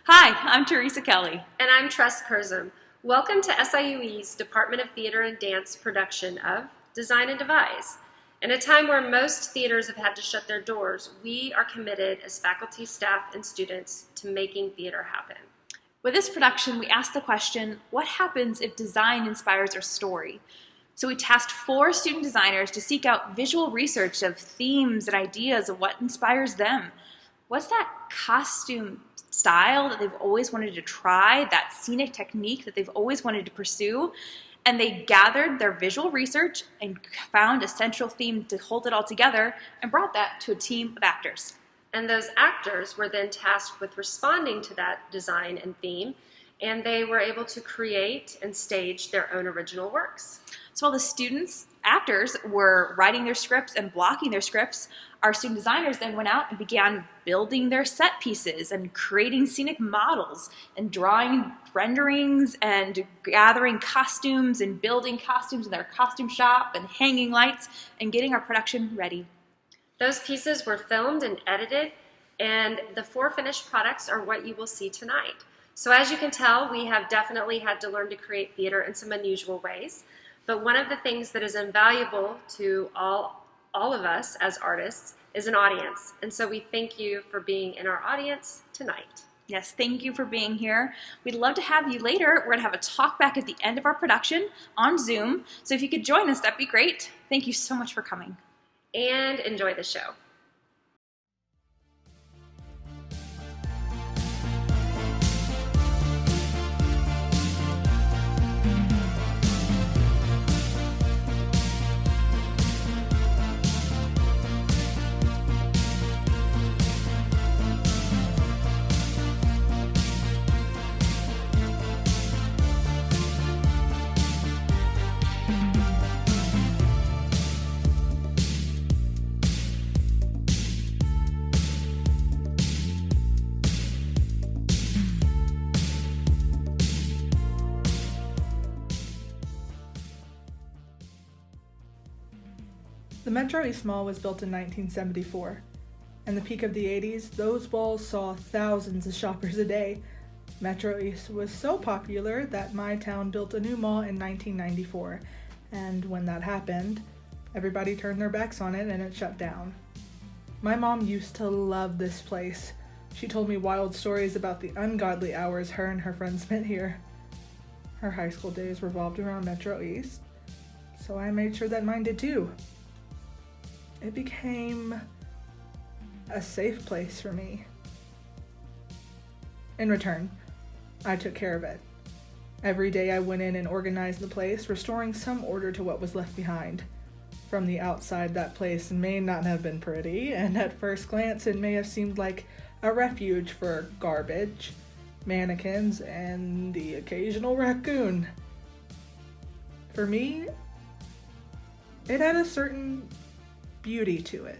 Hi, I'm Teresa Kelly. And I'm Tress Curzum. Welcome to SIUE's Department of Theater and Dance production of Design and Devise. In a time where most theaters have had to shut their doors, we are committed as faculty, staff, and students to making theater happen. With this production, we asked the question, what happens if design inspires our story? So we tasked 4 student designers to seek out visual research of themes and ideas of what inspires them. What's that costume style that they've always wanted to try, that scenic technique that they've always wanted to pursue? And they gathered their visual research and found a central theme to hold it all together and brought that to a team of actors. And those actors were then tasked with responding to that design and theme, and they were able to create and stage their own original works. So while the actors were writing their scripts and blocking their scripts, our student designers then went out and began building their set pieces and creating scenic models and drawing renderings and gathering costumes and building costumes in their costume shop and hanging lights and getting our production ready. Those pieces were filmed and edited, and the 4 finished products are what you will see tonight. So as you can tell, we have definitely had to learn to create theater in some unusual ways. But one of the things that is invaluable to all of us as artists is an audience. And so we thank you for being in our audience tonight. Yes, thank you for being here. We'd love to have you later. We're going to have a talk back at the end of our production on Zoom. So if you could join us, that'd be great. Thank you so much for coming. And enjoy the show. The Metro East Mall was built in 1974. In the peak of the 80s, those walls saw thousands of shoppers a day. Metro East was so popular that my town built a new mall in 1994, and when that happened, everybody turned their backs on it and it shut down. My mom used to love this place. She told me wild stories about the ungodly hours her and her friends spent here. Her high school days revolved around Metro East, so I made sure that mine did too. It became a safe place for me. In return, I took care of it. Every day I went in and organized the place, restoring some order to what was left behind. From the outside, that place may not have been pretty, and at first glance it may have seemed like a refuge for garbage, mannequins, and the occasional raccoon. For me, it had a certain beauty to it.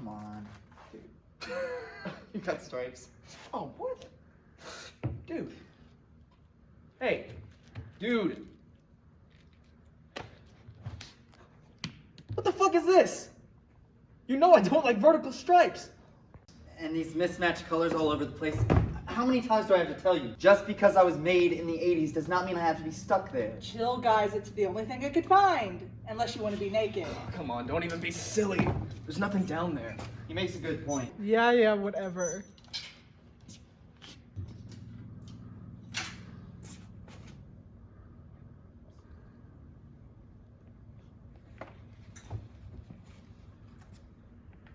come on. Dude. You got stripes. Oh, what? Dude. Hey. Dude. What the fuck is this? You know I don't like vertical stripes. And these mismatched colors all over the place. How many times do I have to tell you? Just because I was made in the 80s does not mean I have to be stuck there. Chill, guys. It's the only thing I could find. Unless you want to be naked. Oh, come on, don't even be silly. There's nothing down there. He makes a good point. Yeah, whatever.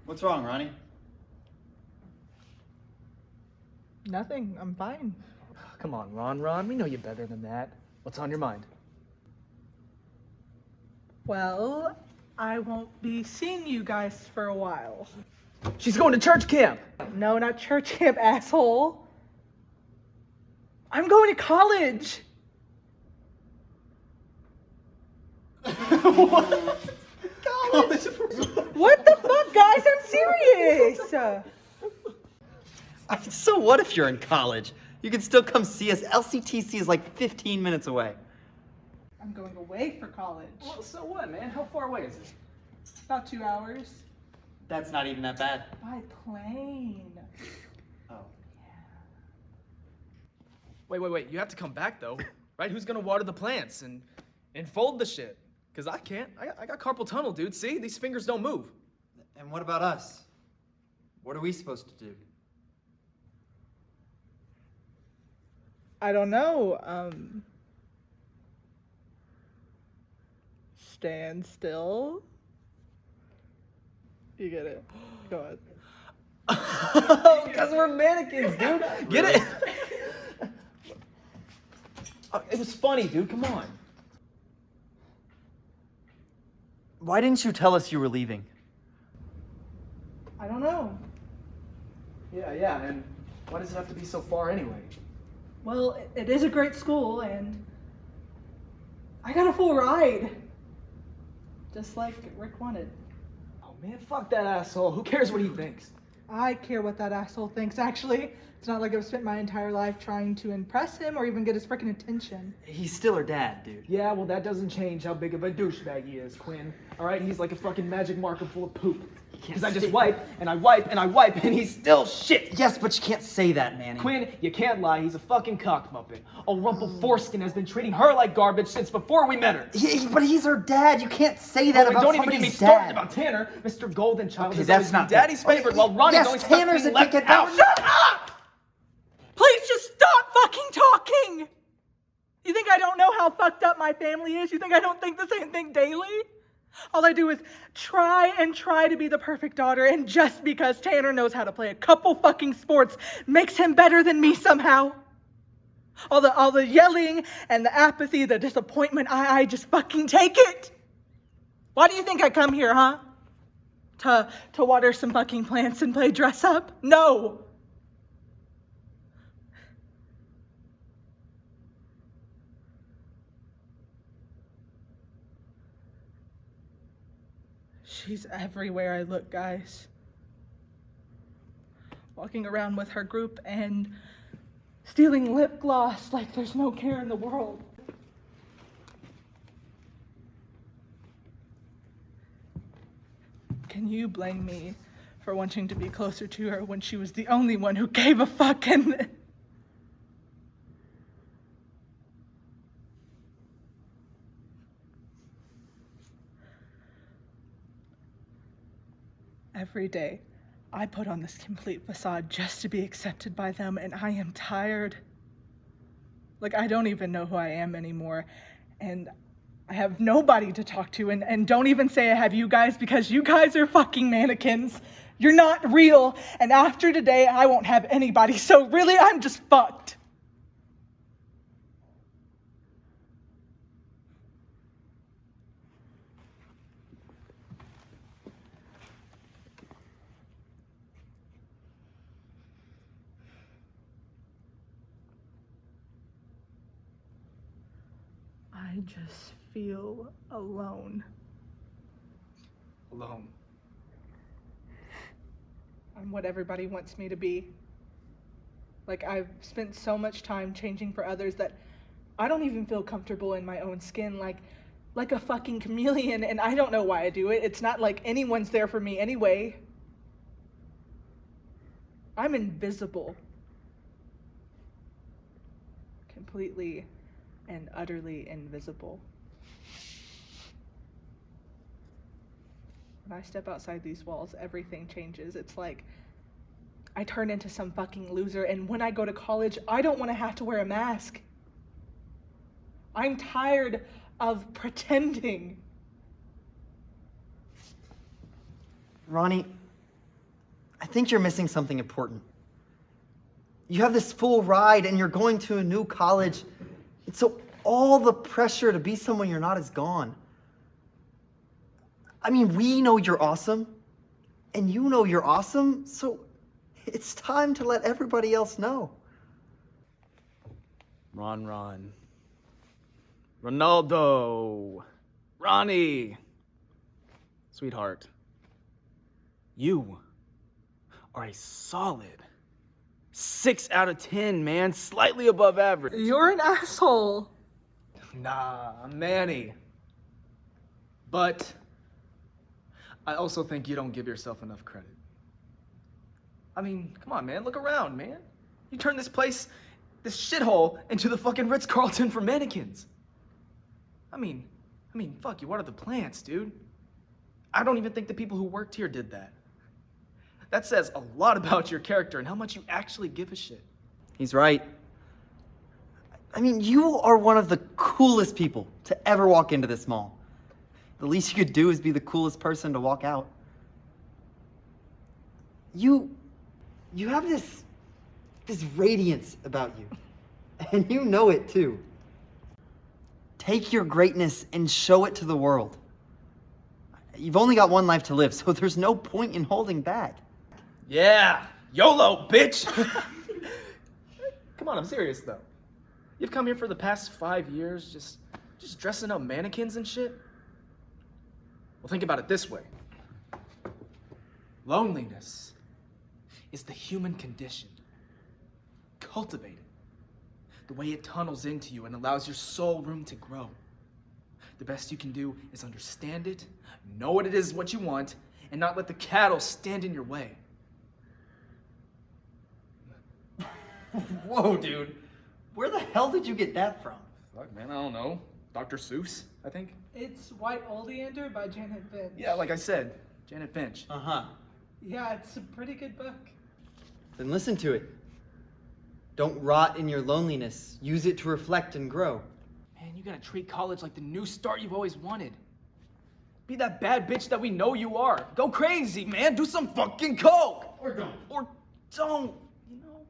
What's wrong, Ronnie? Nothing. I'm fine. Come on, Ron, we know you better than that. What's on your mind? Well, I won't be seeing you guys for a while. She's going to church camp! No, not church camp, asshole. I'm going to college. What? College? What the fuck, guys? I'm serious. So what if you're in college? You can still come see us. LCTC is like 15 minutes away. I'm going away for college. Well, so what, man? How far away is it? About 2 hours. That's not even that bad. By plane. Oh. Wait. You have to come back, though. Right? Who's gonna water the plants and fold the shit? Because I can't. I got carpal tunnel, dude. See? These fingers don't move. And what about us? What are we supposed to do? I don't know. Stand still. You get it. Go ahead. Because we're mannequins, dude. Get it? It was funny, dude. Come on. Why didn't you tell us you were leaving? I don't know. Yeah. And why does it have to be so far anyway? Well, it is a great school, and I got a full ride. Just like Rick wanted. Oh, man, fuck that asshole. Who cares what he thinks? I care what that asshole thinks, actually. It's not like I've spent my entire life trying to impress him or even get his freaking attention. He's still her dad, dude. Yeah, well, that doesn't change how big of a douchebag he is, Quinn. All right, he's like a fucking magic marker full of poop. Because I just wipe, and I wipe, and I wipe, and he's still shit. Yes, but you can't say that, Manny. Quinn, you can't lie. He's a fucking cock muppet. Old Rumple Foreskin has been treating her like garbage since before we met her. But he's her dad. You can't say that Oh, and about don't even get me somebody's started dad. about Tanner. Mr. Goldenchild Okay, is that's always not been Daddy's fair. favorite, while Ronnie's Yes, always stuck Tanner's being a left dickhead. out. Shut up! Please just stop fucking talking! You think I don't know how fucked up my family is? You think I don't think the same thing daily? All I do is try to be the perfect daughter, and just because Tanner knows how to play a couple fucking sports makes him better than me somehow. All the yelling and the apathy, the disappointment, I just fucking take it. Why do you think I come here, huh? To water some fucking plants and play dress up? No. She's everywhere I look, guys. Walking around with her group and stealing lip gloss like there's no care in the world. Can you blame me for wanting to be closer to her when she was the only one who gave a fuck? And every day, I put on this complete facade just to be accepted by them, and I am tired. Like, I don't even know who I am anymore, and I have nobody to talk to, and don't even say I have you guys, because you guys are fucking mannequins. You're not real, and after today, I won't have anybody, so really, I'm just fucked. I just feel alone. Alone. I'm what everybody wants me to be. Like, I've spent so much time changing for others that I don't even feel comfortable in my own skin, like a fucking chameleon, and I don't know why I do it. It's not like anyone's there for me anyway. I'm invisible. Completely and utterly invisible. When I step outside these walls, everything changes. It's like I turn into some fucking loser, and when I go to college, I don't want to have to wear a mask. I'm tired of pretending. Ronnie, I think you're missing something important. You have this full ride and you're going to a new college. And so all the pressure to be someone you're not is gone. I mean, we know you're awesome. And you know you're awesome. So it's time to let everybody else know. Ron. Ronaldo. Ronnie. Sweetheart. You are a solid 6 out of 10, man. Slightly above average. You're an asshole. Nah, Manny. But I also think you don't give yourself enough credit. I mean, come on, man. Look around, man. You turned this place, this shithole, into the fucking Ritz-Carlton for mannequins. I mean, fuck, you watered the plants, dude. I don't even think the people who worked here did that. That says a lot about your character and how much you actually give a shit. He's right. I mean, you are one of the coolest people to ever walk into this mall. The least you could do is be the coolest person to walk out. You have this radiance about you. And you know it too. Take your greatness and show it to the world. You've only got one life to live, so there's no point in holding back. Yeah, YOLO, bitch! Come on, I'm serious though. You've come here for the past 5 years just dressing up mannequins and shit? Well, think about it this way. Loneliness is the human condition. Cultivate it. The way it tunnels into you and allows your soul room to grow. The best you can do is understand it, know what it is, what you want, and not let the cattle stand in your way. Whoa, dude. Where the hell did you get that from? Fuck, man, I don't know. Dr. Seuss, I think. It's White Oleander by Janet Finch. Yeah, like I said, Janet Finch. Uh-huh. Yeah, it's a pretty good book. Then listen to it. Don't rot in your loneliness. Use it to reflect and grow. Man, you gotta treat college like the new start you've always wanted. Be that bad bitch that we know you are. Go crazy, man. Do some fucking coke. Or don't. Or don't, you know?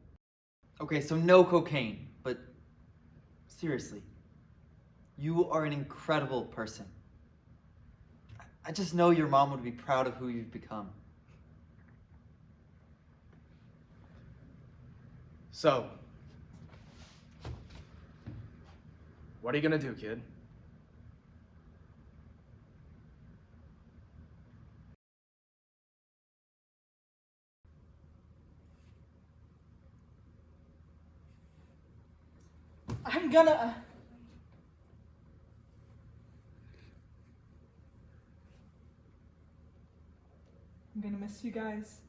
Okay, so no cocaine, but seriously, you are an incredible person. I just know your mom would be proud of who you've become. So, what are you gonna do, kid? I'm gonna miss you guys.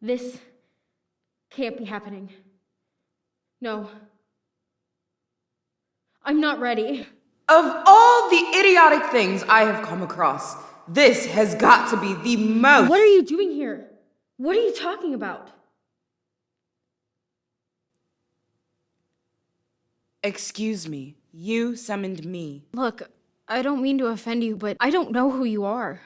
This can't be happening. No. I'm not ready. Of all the idiotic things I have come across, this has got to be the most. What are you doing here? What are you talking about? Excuse me, you summoned me. Look, I don't mean to offend you, but I don't know who you are.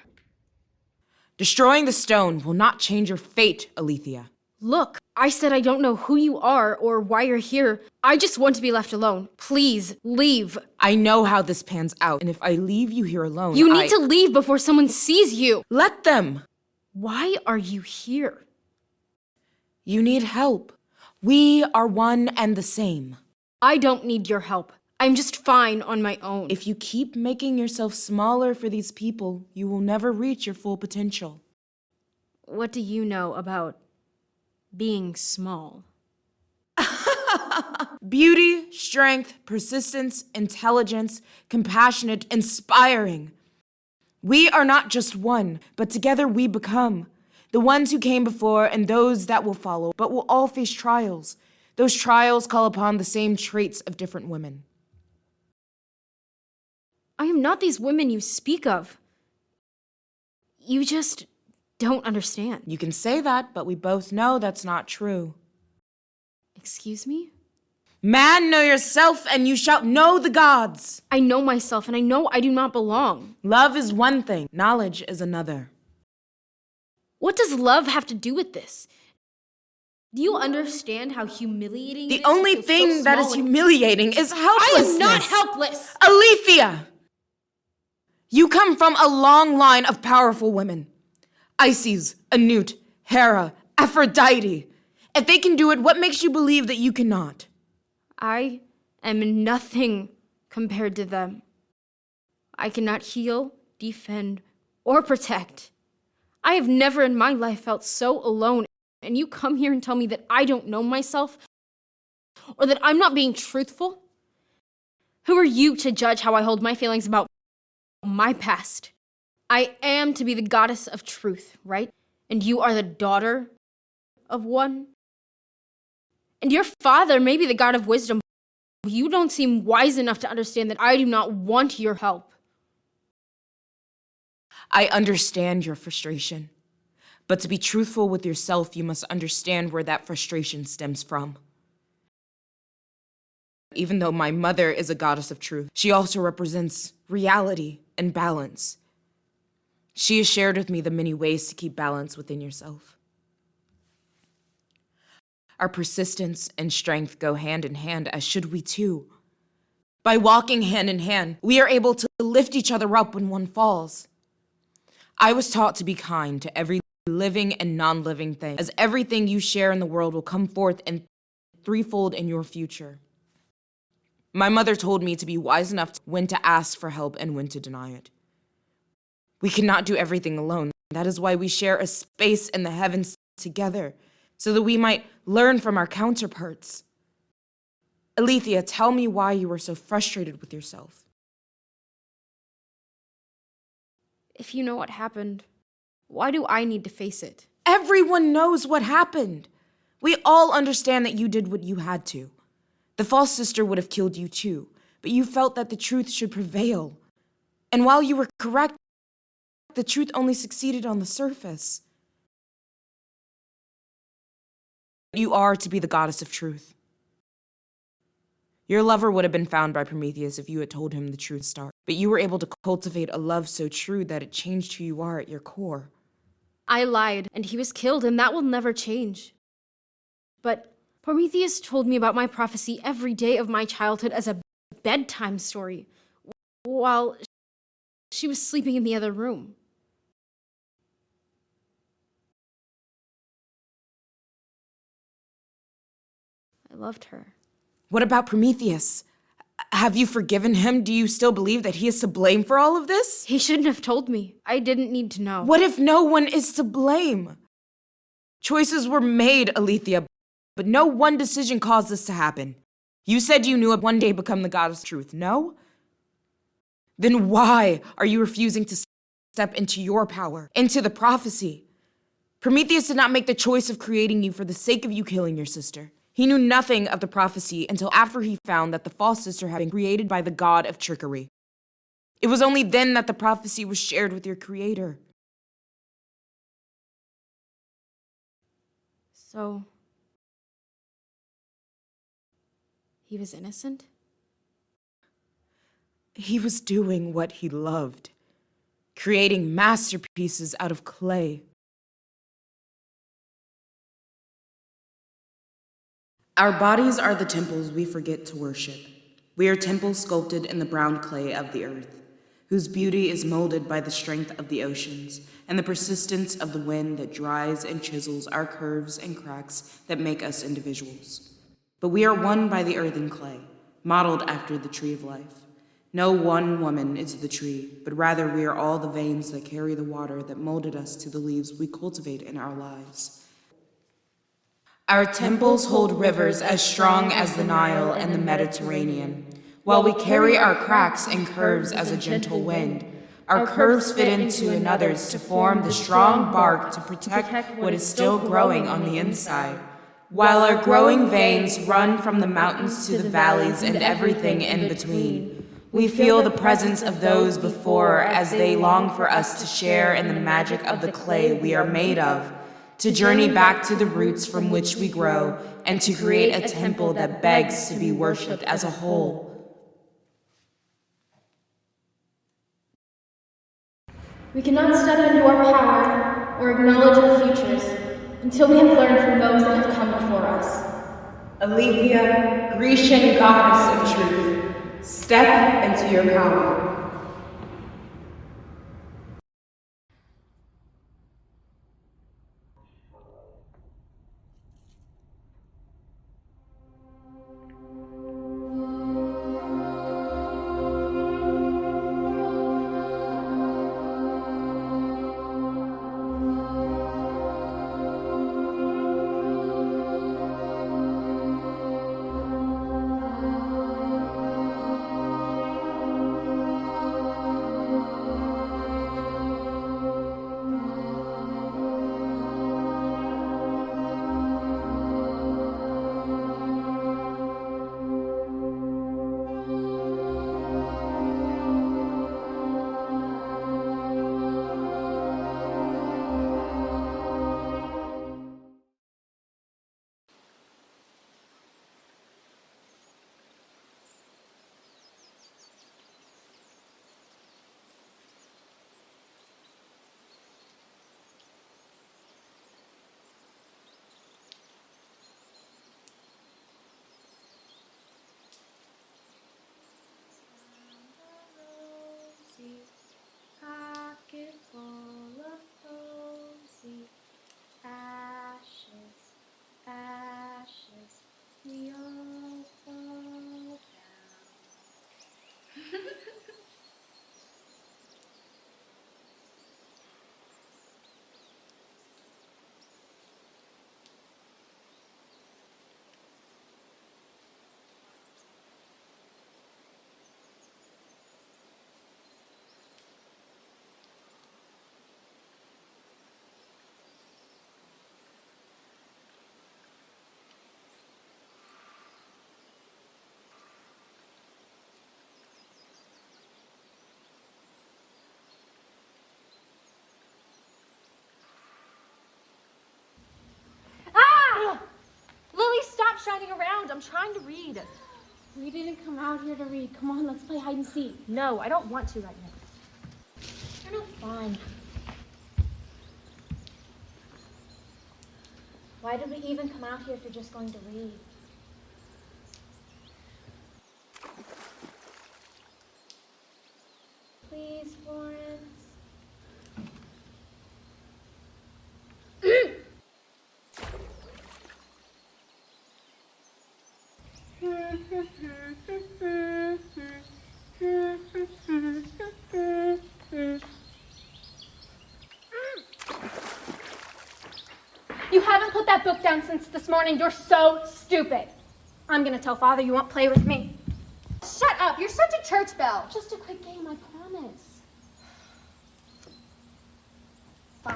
Destroying the stone will not change your fate, Alethea. Look, I said I don't know who you are or why you're here. I just want to be left alone. Please, leave. I know how this pans out, and if I leave you here alone, You need to leave before someone sees you. Let them! Why are you here? You need help. We are one and the same. I don't need your help. I'm just fine on my own. If you keep making yourself smaller for these people, you will never reach your full potential. What do you know about being small? Beauty, strength, persistence, intelligence, compassionate, inspiring. We are not just one, but together we become. The ones who came before and those that will follow, but will all face trials. Those trials call upon the same traits of different women. I am not these women you speak of. You just don't understand. You can say that, but we both know that's not true. Excuse me? Man, know yourself, and you shall know the gods. I know myself, and I know I do not belong. Love is one thing, knowledge is another. What does love have to do with this? Do you understand how humiliating it is? The only to feel thing so that is small and- humiliating is I helplessness. am not helpless! Alethea! You come from a long line of powerful women. Isis, Anut, Hera, Aphrodite. If they can do it, what makes you believe that you cannot? I am nothing compared to them. I cannot heal, defend, or protect. I have never in my life felt so alone, and you come here and tell me that I don't know myself, or that I'm not being truthful? Who are you to judge how I hold my feelings about my past? I am to be the goddess of truth, right? And you are the daughter of one? And your father may be the god of wisdom, but you don't seem wise enough to understand that I do not want your help. I understand your frustration. But to be truthful with yourself, you must understand where that frustration stems from. Even though my mother is a goddess of truth, she also represents reality and balance. She has shared with me the many ways to keep balance within yourself. Our persistence and strength go hand in hand, as should we too. By walking hand in hand, we are able to lift each other up when one falls. I was taught to be kind to every living and non-living thing, as everything you share in the world will come forth and threefold in your future. My mother told me to be wise enough to when to ask for help and when to deny it. We cannot do everything alone. That is why we share a space in the heavens together, so that we might learn from our counterparts. Alethea, tell me why you are so frustrated with yourself. If you know what happened, why do I need to face it? Everyone knows what happened. We all understand that you did what you had to. The false sister would have killed you too, but you felt that the truth should prevail. And while you were correct, the truth only succeeded on the surface. You are to be the goddess of truth. Your lover would have been found by Prometheus if you had told him the truth start, but you were able to cultivate a love so true that it changed who you are at your core. I lied, and he was killed, and that will never change. But Prometheus told me about my prophecy every day of my childhood as a bedtime story, while she was sleeping in the other room. I loved her. What about Prometheus? Have you forgiven him? Do you still believe that he is to blame for all of this? He shouldn't have told me. I didn't need to know. What if no one is to blame? Choices were made, Alethea, but no one decision caused this to happen. You said you knew it one day become the goddess of truth, no? Then why are you refusing to step into your power, into the prophecy? Prometheus did not make the choice of creating you for the sake of you killing your sister. He knew nothing of the prophecy until after he found that the false sister had been created by the god of trickery. It was only then that the prophecy was shared with your creator. So, he was innocent? He was doing what he loved, creating masterpieces out of clay. Our bodies are the temples we forget to worship. We are temples sculpted in the brown clay of the earth, whose beauty is molded by the strength of the oceans and the persistence of the wind that dries and chisels our curves and cracks that make us individuals. But we are one by the earth and clay, modeled after the tree of life. No one woman is the tree, but rather we are all the veins that carry the water that molded us to the leaves we cultivate in our lives. Our temples hold rivers as strong as the Nile and the Mediterranean, while we carry our cracks and curves as a gentle wind. Our curves fit into another's to form the strong bark to protect what is still growing on the inside, while our growing veins run from the mountains to the valleys and everything in between. We feel the presence of those before as they long for us to share in the magic of the clay we are made of, to journey back to the roots from which we grow, and to create a temple that begs to be worshipped as a whole. We cannot step into our power or acknowledge our futures until we have learned from those that have come before us. Alethea, Grecian goddess of truth, step into your power. I'm trying to read. We didn't come out here to read. Come on, let's play hide and seek. No, I don't want to right now. You're no fun. Why did we even come out here if you're just going to read? Please, Florence. You haven't put that book down since this morning. You're so stupid. I'm gonna tell Father you won't play with me. Shut up! You're such a church bell! Just a quick game, I promise. Fine.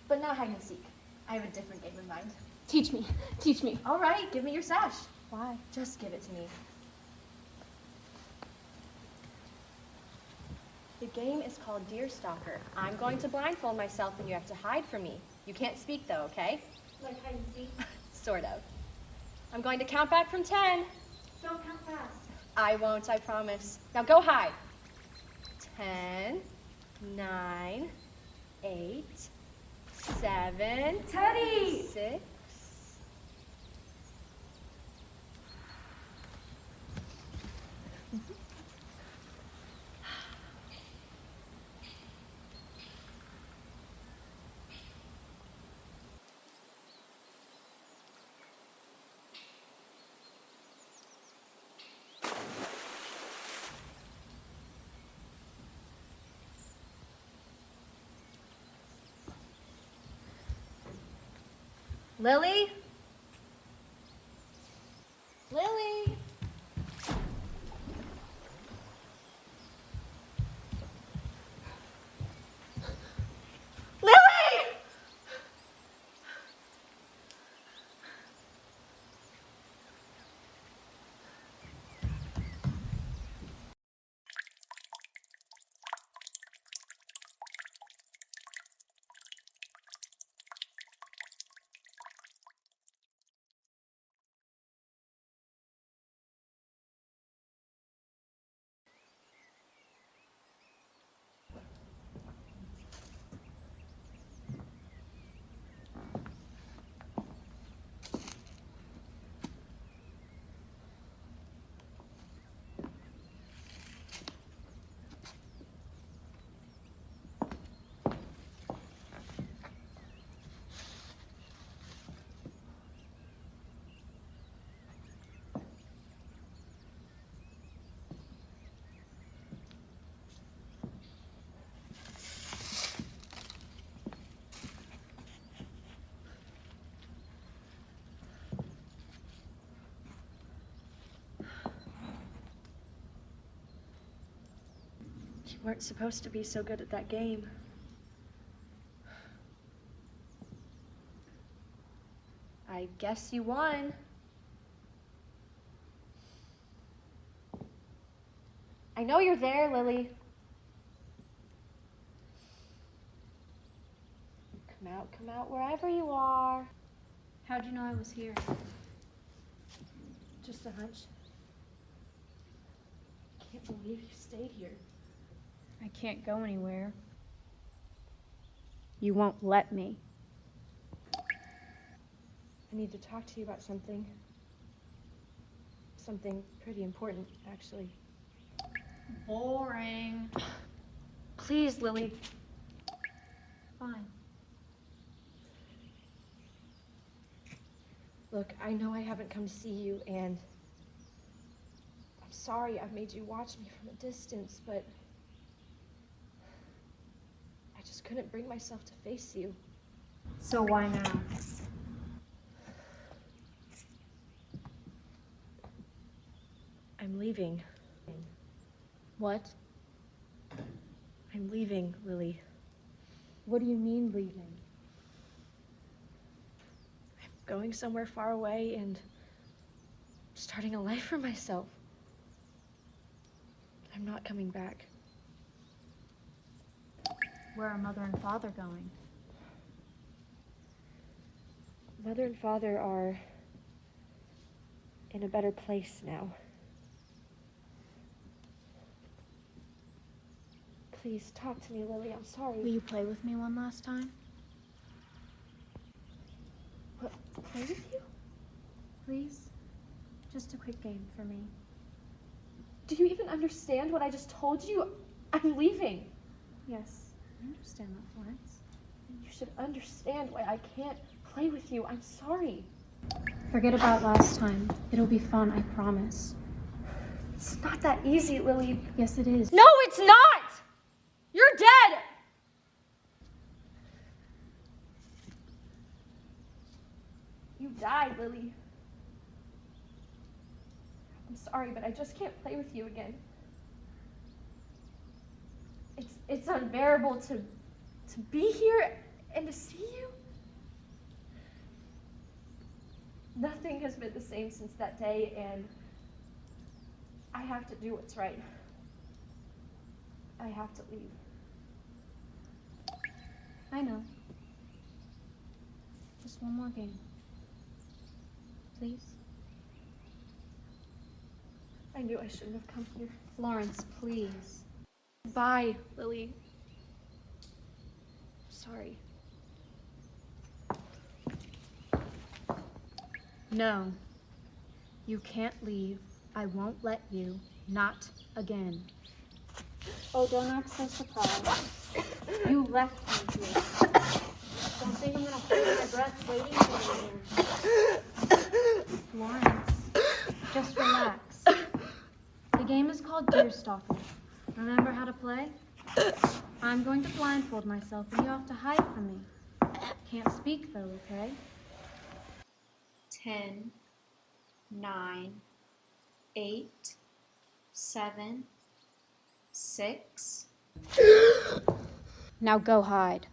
But not hide and seek. I have a different game in mind. Teach me. Teach me. All right, give me your sash. Why? Just give it to me. The game is called Deer Stalker. I'm going to blindfold myself and you have to hide from me. You can't speak though, okay? Like hide and seek? Sort of. I'm going to count back from 10. Don't count fast. I won't, I promise. Now go hide. 10, 9, 8, 7, Teddy! 6. Lily? Lily? Lily! You weren't supposed to be so good at that game. I guess you won. I know you're there, Lily. Come out wherever you are. How'd you know I was here? Just a hunch. I can't believe you stayed here. I can't go anywhere. You won't let me. I need to talk to you about something. Something pretty important, actually. Boring. Please, Lily. Fine. Look, I know I haven't come to see you, and I'm sorry I've made you watch me from a distance, but I just couldn't bring myself to face you. So why now? I'm leaving. What? I'm leaving, Lily. What do you mean leaving? I'm going somewhere far away and starting a life for myself. I'm not coming back. Where are Mother and Father going? Mother and Father are in a better place now. Please talk to me, Lily. I'm sorry. Will you play with me one last time? What, play with you? Please? Just a quick game for me. Do you even understand what I just told you? I'm leaving. Yes, I understand that, Florence. You should understand why I can't play with you. I'm sorry. Forget about last time. It'll be fun, I promise. It's not that easy, Lily. Yes, it is. No, it's not! You're dead! You died, Lily. I'm sorry, but I just can't play with you again. It's unbearable to be here and to see you. Nothing has been the same since that day, and I have to do what's right. I have to leave. I know. Just one more game. Please? I knew I shouldn't have come here. Florence, please. Bye, Lily. Sorry. No. You can't leave. I won't let you. Not again. Oh, don't act so surprised. You left me here. Don't think I'm gonna hold my breath waiting for you. Florence, just relax. The game is called Deer Stalking. Remember how to play? I'm going to blindfold myself and you have to hide from me. Can't speak though, okay? 10, 9, 8, 7, 6. Now go hide.